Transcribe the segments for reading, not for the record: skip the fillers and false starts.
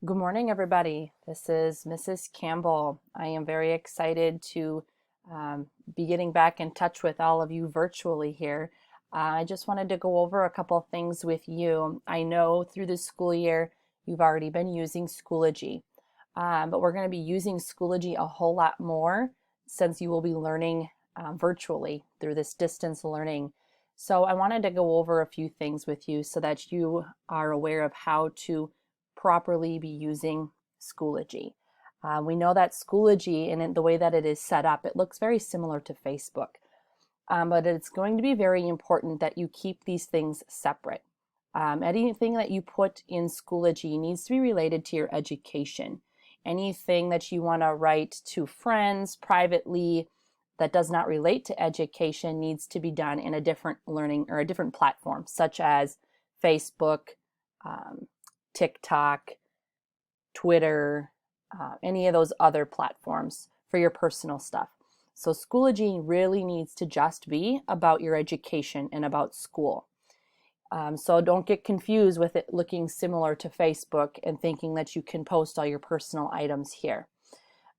Good morning, everybody. This is Mrs. Campbell. I am very excited to be getting back in touch with all of you virtually here. I just wanted to go over a couple of things with you. I know through the school year you've already been using Schoology, but we're going to be using Schoology a whole lot more since you will be learning virtually through this distance learning. So I wanted to go over a few things with you so that you are aware of how to properly be using Schoology. We know that Schoology, and the way that it is set up, it looks very similar to Facebook. But it's going to be very important that you keep these things separate. Anything that you put in Schoology needs to be related to your education. Anything that you want to write to friends privately that does not relate to education needs to be done in a different learning or a different platform, such as Facebook, TikTok, Twitter, any of those other platforms for your personal stuff. So Schoology really needs to just be about your education and about school. So don't get confused with it looking similar to Facebook and thinking that you can post all your personal items here.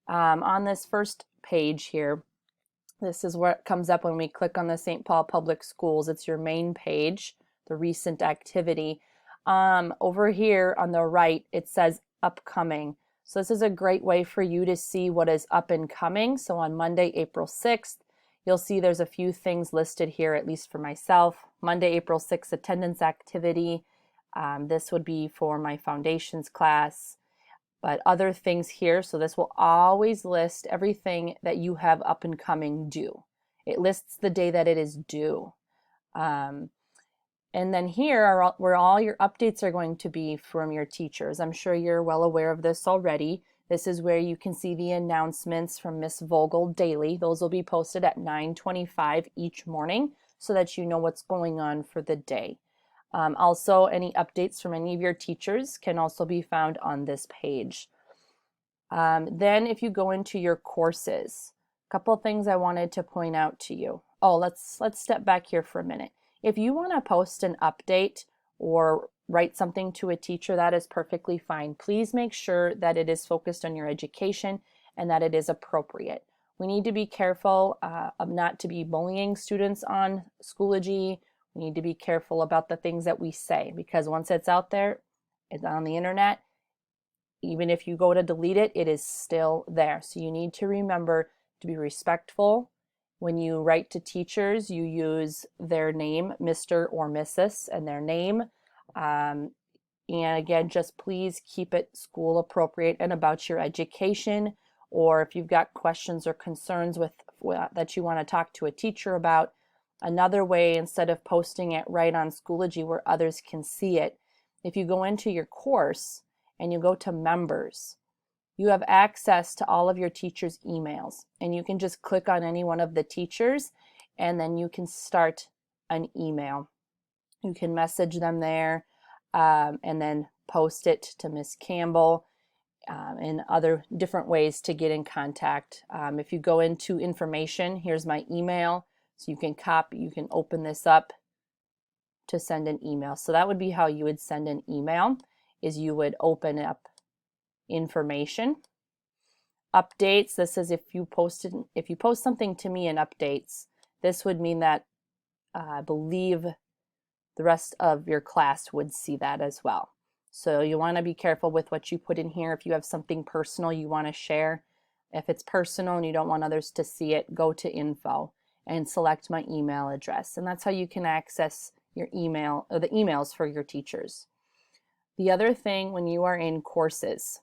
On this first page here, this is what comes up when we click on the St. Paul Public Schools. It's your main page, the recent activity. Over here on the right, it says upcoming. So this is a great way for you to see what is up and coming. So on Monday, April 6th, you'll see there's a few things listed here, at least for myself. Monday, April 6th, attendance activity. This would be for my foundations class, but other things here. So this will always list everything that you have up and coming due. It lists the day that it is due. And then here are where all your updates are going to be from your teachers. I'm sure you're well aware of this already. This is where you can see the announcements from Miss Vogel daily. Those will be posted at 9:25 each morning so that you know what's going on for the day. Also, any updates from any of your teachers can also be found on this page. Then if you go into your courses, a couple of things I wanted to point out to you. Oh, let's step back here for a minute. If you want to post an update or write something to a teacher, that is perfectly fine. Please make sure that it is focused on your education and that it is appropriate. We need to be careful of not to be bullying students on Schoology. We need to be careful about the things that we say, because once it's out there, it's on the internet, even if you go to delete it, it is still there. So you need to remember to be respectful. When you write to teachers, you use their name, Mr. or Mrs., and their name. And again, just please keep it school appropriate and about your education. Or if you've got questions or concerns that you want to talk to a teacher about, another way, instead of posting it right on Schoology where others can see it, if you go into your course and you go to members, you have access to all of your teachers' emails, and you can just click on any one of the teachers and then you can start an email. You can message them there and then post it to Miss Campbell and other different ways to get in contact. If you go into information, here's my email, so you can open this up to send an email. So that would be how you would send an email, is you would open up information, updates. This is if you post something to me in updates, this would mean that I believe the rest of your class would see that as well. So you want to be careful with what you put in here. If you have something personal you want to share, if it's personal and you don't want others to see it, go to info and select my email address, and that's how you can access your email or the emails for your teachers. The other thing, when you are in courses,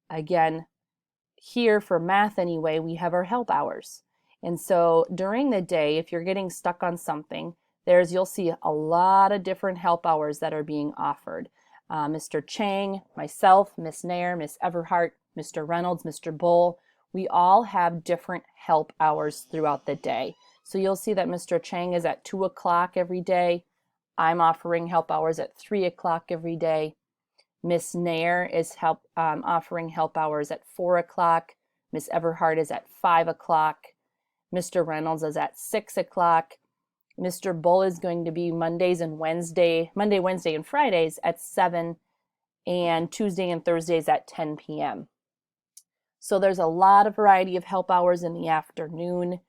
again, here for math anyway, we have our help hours. And so during the day, if you're getting stuck on something, you'll see a lot of different help hours that are being offered. Mr. Chang, myself, Miss Nair, Miss Everhart, Mr. Reynolds, Mr. Bull, we all have different help hours throughout the day. So you'll see that Mr. Chang is at 2 o'clock every day. I'm offering help hours at 3 o'clock every day. Miss Nair is offering help hours at 4 o'clock. Miss Everhart is at 5 o'clock. Mr. Reynolds is at 6 o'clock. Mr. Bull is going to be Monday, Wednesday, and Fridays at 7 and Tuesday and Thursdays at 10 p.m. So there's a lot of variety of help hours in the afternoon.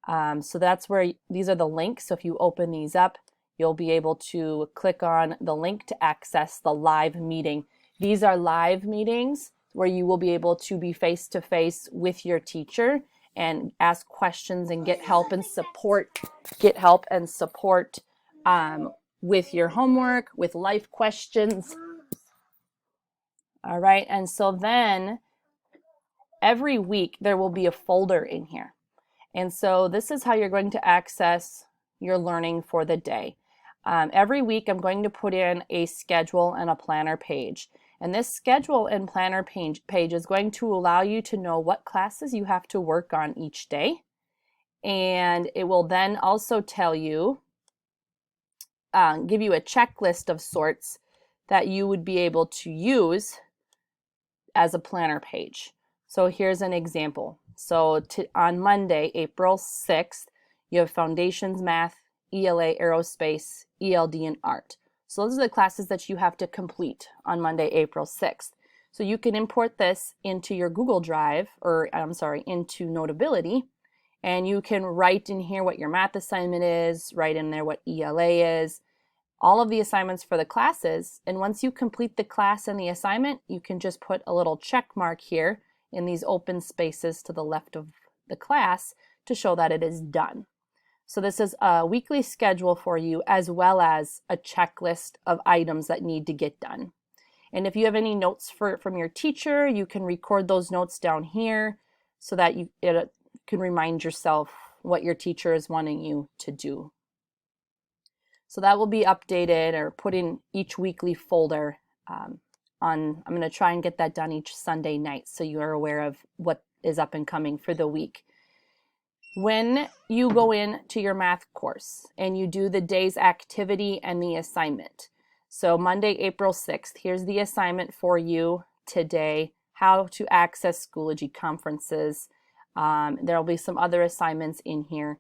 So that's where these are the links. So if you open these up, you'll be able to click on the link to access the live meeting. These are live meetings where you will be able to be face to face with your teacher and ask questions and get help and support, with your homework, with life questions. All right, and so then every week there will be a folder in here. And so this is how you're going to access your learning for the day. Every week I'm going to put in a schedule and a planner page. And this schedule and planner page is going to allow you to know what classes you have to work on each day. And it will then also tell you, give you a checklist of sorts that you would be able to use as a planner page. So here's an example. So on Monday, April 6th, you have Foundations Math, ELA Aerospace, ELD, and Art. So those are the classes that you have to complete on Monday, April 6th. So you can import this into your Google Drive, into Notability, and you can write in here what your math assignment is, write in there what ELA is, all of the assignments for the classes. And once you complete the class and the assignment, you can just put a little check mark here in these open spaces to the left of the class to show that it is done. So this is a weekly schedule for you, as well as a checklist of items that need to get done. And if you have any notes from your teacher, you can record those notes down here so that it can remind yourself what your teacher is wanting you to do. So that will be updated or put in each weekly folder. I'm going to try and get that done each Sunday night so you are aware of what is up and coming for the week. When you go into your math course and you do the day's activity and the assignment, so Monday, April 6th, here's the assignment for you today, how to access Schoology conferences. There will be some other assignments in here.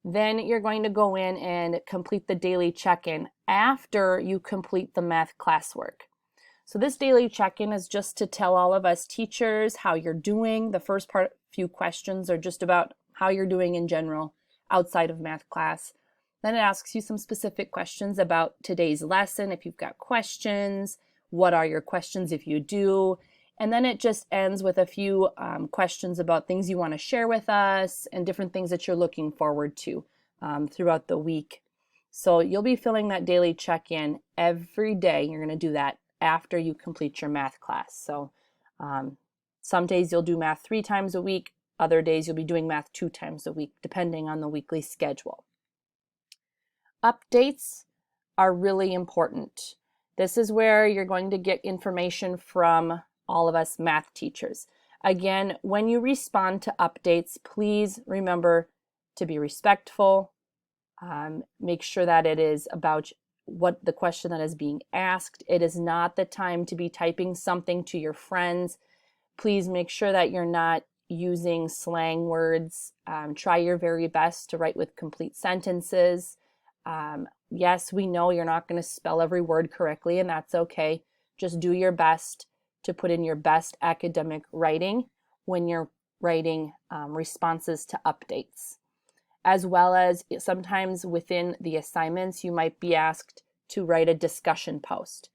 Then you're going to go in and complete the daily check-in after you complete the math classwork. So this daily check-in is just to tell all of us teachers how you're doing. The first few questions are just about how you're doing in general outside of math class. Then it asks you some specific questions about today's lesson. If you've got questions, what are your questions if you do? And then it just ends with a few questions about things you want to share with us and different things that you're looking forward to throughout the week. So you'll be filling that daily check-in every day. You're going to do that after you complete your math class. So some days you'll do math 3 times a week. Other days you'll be doing math 2 times a week, depending on the weekly schedule. Updates are really important. This is where you're going to get information from all of us math teachers. Again, when you respond to updates, please remember to be respectful. Make sure that it is about what the question that is being asked. It is not the time to be typing something to your friends. Please make sure that you're not using slang words. Try your very best to write with complete sentences. Yes, we know you're not going to spell every word correctly, and that's okay. Just do your best to put in your best academic writing when you're writing responses to updates. As well as sometimes within the assignments, you might be asked to write a discussion post.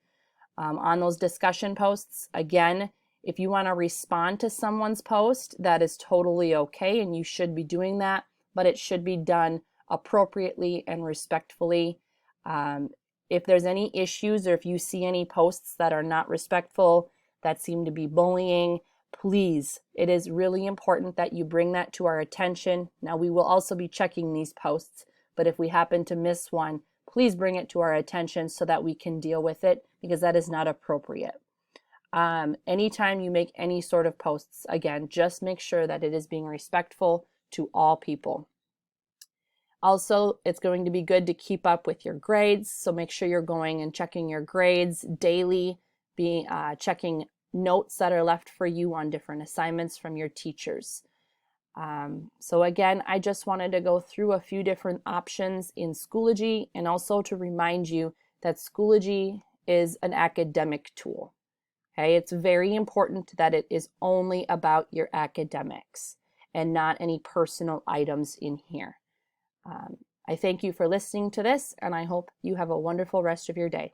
On those discussion posts, again, if you want to respond to someone's post, that is totally okay, and you should be doing that, but it should be done appropriately and respectfully. If there's any issues or if you see any posts that are not respectful, that seem to be bullying, please, it is really important that you bring that to our attention. Now, we will also be checking these posts, but if we happen to miss one, please bring it to our attention so that we can deal with it, because that is not appropriate. Anytime you make any sort of posts, again, just make sure that it is being respectful to all people. Also, it's going to be good to keep up with your grades, so make sure you're going and checking your grades daily, checking notes that are left for you on different assignments from your teachers. So again, I just wanted to go through a few different options in Schoology, and also to remind you that Schoology is an academic tool. Okay, it's very important that it is only about your academics and not any personal items in here. I thank you for listening to this, and I hope you have a wonderful rest of your day.